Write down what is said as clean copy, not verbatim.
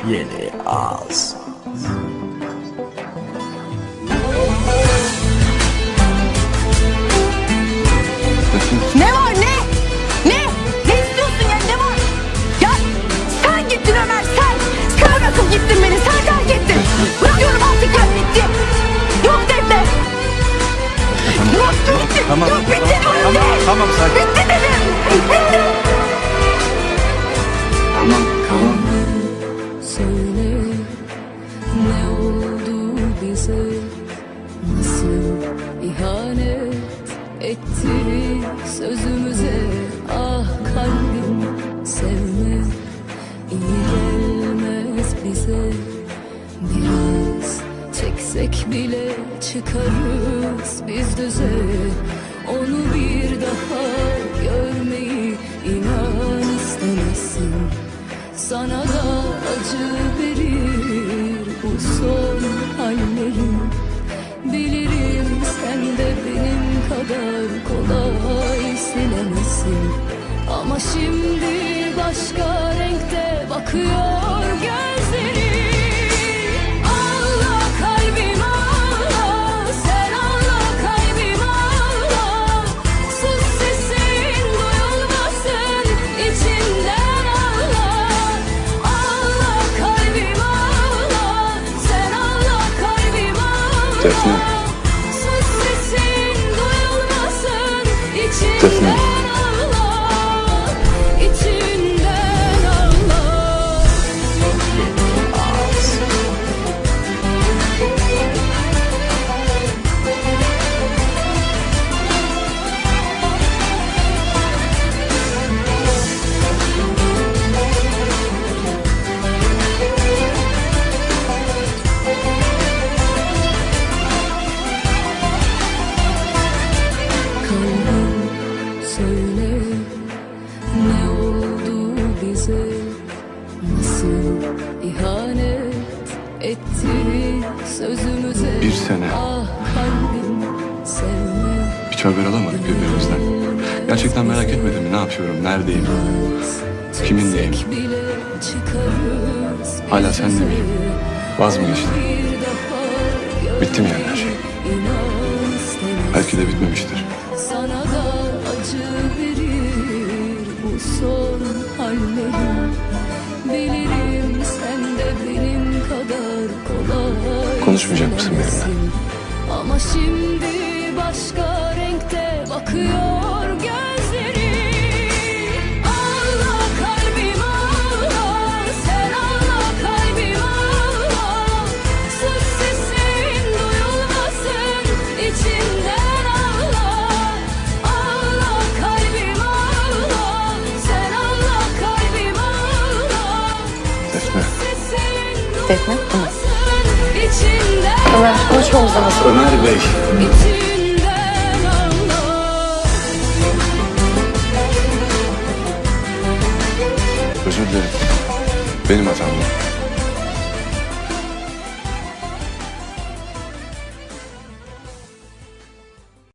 Yeni ağız. Ne var ne? Ne? Ne istiyorsun ya? Ne var? Ya sen gittin Ömer sen. Sen bırakıp gittin beni. Sen terk ettin. Bırakıyorum artık ben bitti. Yok Defne. Yok bitti. Tamam. Yok bitti. Tamam sakin. Bitti dedim. Bitti. Tamam. Söyle ne oldu bize, nasıl ihanet etti sözümüze. Ah kalbim sevme iyi gelmez bize. Biraz çeksek bile çıkarız biz düze. Onu bir daha görmeyi inan istemezsin. Sana da acı verir bu son hallerim. Bilirim sen de benim kadar kolay silemezsin. Ama şimdi başka renkte bakıyor gözlerim. Allah kalbim Allah, sen Allah kalbim Allah. Sus sesin duyulmasın içinden Allah. Allah kalbim Allah, sen Allah kalbim Allah. Defne. Sus sesin duyulmasın içinden Defne. Allah, içinden Allah. Yeni ağız. Kalbim söyle ne oldu bize, nasıl ihanet etti sözümüze. Bir sene. Ah kalbim sevme Hiç haber alamadık birbirimizden. Gerçekten merak etmedin mi? Ne yapıyorum? Neredeyim? Kiminleyim? çeksek bile çıkarız Hala biz sen de miyim? düze. Vaz mı geçtin? Bir daha Bitti mi yani her şey? inan istemez. Belki de bitmemiştir. Sana da acı verir bu son hallerim. Bilirim sen de benim kadar kolay Konuşmayacak mısın benimle? sevemezsin. Ama şimdi başka renkte bakıyor gözlerim. Allah kalbim Allah, sen Allah kalbim Allah. Sus sesin duyulmasın içinden Allah. Allah kalbim Allah, sen Allah kalbim Allah. Defne. Sesin Defne, duyulmasın içinden Ömer konuşmamızda nasıl? Ömer Bey. içinden Allah. Özür dilerim. Benim hatam bu.